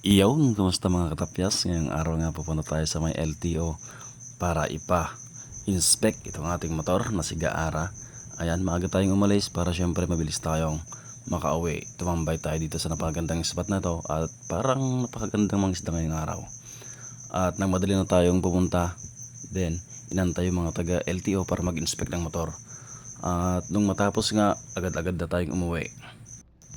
Iyon, kumusta mga katapyas? Ngayong araw nga pupunta tayo sa may LTO para ipa-inspect itong ating motor na si Gaara. Ayan, maaga tayong umalis para syempre mabilis tayong makauwi. Tumambay tayo dito sa napakagandang spot na to at parang napakagandang mga isda ngayong araw. At nang madali na tayong pumunta, then inantay yung mga taga LTO para mag-inspect ng motor. At nung matapos nga, agad-agad na tayong umuwi.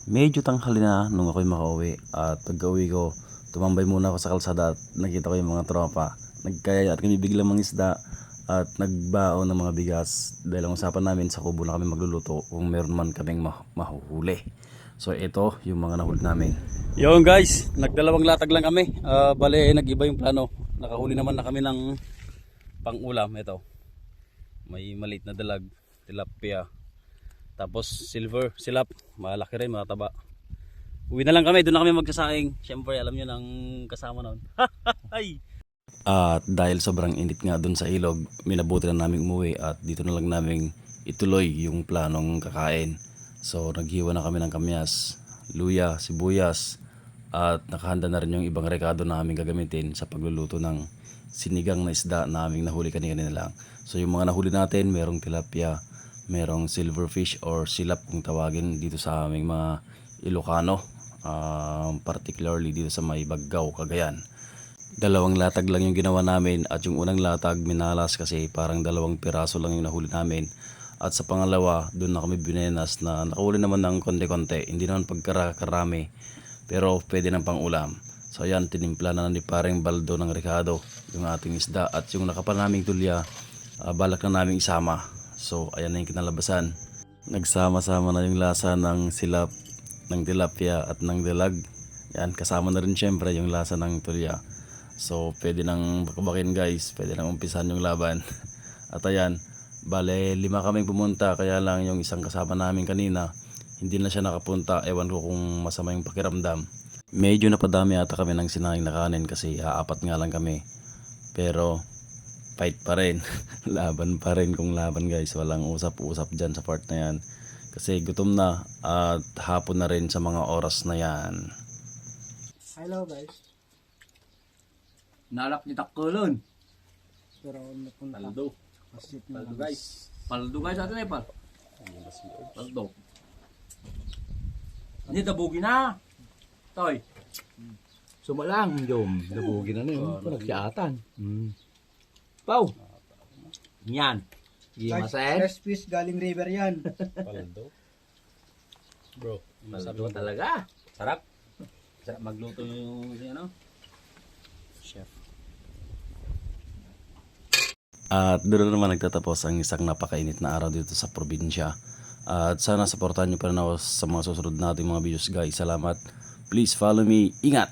Medyo tanghali na nung ako'y makauwi at pag-uwi ko, tumambay muna ako sa kalsada at nakita ko yung mga tropa. Nagkaya at kami biglang mangisda at nagbaon ng mga bigas dahil ang usapan namin sa kubo na kami magluluto kung meron man kaming mahuhuli. So ito yung mga nahuli namin. Yung guys, nagdalawang latag lang kami. Bale, nag-iba yung plano. Nakahuli naman na kami ng pang-ulam. Ito, may maliit na dalag, tilapia. Tapos silver, silap, malaki rin, mataba. Uwi na lang kami, doon na kami magsasaing. Siyempre alam nyo nang kasama noon. At dahil sobrang init nga doon sa ilog, minabuti na namin umuwi at dito na lang namin ituloy yung planong kakain. So naghiwa na kami ng kamyas, luya, sibuyas at nakahanda na rin yung ibang rekado na aming gagamitin sa pagluluto ng sinigang na isda na aming nahuli kanina lang. So yung mga nahuli natin, merong tilapia, merong silverfish or silap kung tawagin dito sa aming mga Ilocano, particularly dito sa may Baggaw, Cagayan. Dalawang latag lang yung ginawa namin at yung unang latag minalas kasi parang 2 piraso lang yung nahuli namin. At sa pangalawa, doon na kami binenas na nakahuli naman ng konti-konti, hindi naman pagkarami pero pwede ng pang-ulam. So ayan, tinimpla na ni paring baldo ng rekado yung ating isda at yung nakapal naming tulya, balak na naming isama. So ayan na yung kinalabasan. Nagsama-sama na yung lasa ng silap, ng tilapia at ng dalag. Yan, kasama na rin syempre yung lasa ng tulya. So pwede nang bakabakin guys, pwede nang umpisan yung laban. At ayan, bale 5 kaming pumunta, kaya lang yung isang kasama namin kanina hindi na siya nakapunta. Ewan ko kung masama yung pakiramdam. Medyo napadami ata kami ng sinahing na kanin kasi 4 nga lang kami. Pero fight pa rin. Laban pa rin kung laban guys. Walang usap-usap dyan sa part na yan. Kasi gutom na at hapon na rin sa mga oras na yan. Hello guys. Nalak ni Takulon. Pero napunta. Paldo. Kasi Paldo guys. Paldo guys atin eh pal. Paldo. Hindi dabugi na. Toy. Sumalang yung nabugi na yun. Nagsiatan. Pau. Yan. Sige guys, masen. fresh fish galing river yan. Paldo. Bro, paldo talaga. Sarap. Sarap magluto yung ano. Chef. At doon naman nagtatapos ang isang napakainit na araw dito sa probinsya. At sana supportahan nyo pa rin ako sa mga susunod nating mga videos guys. Salamat. Please follow me. Ingat!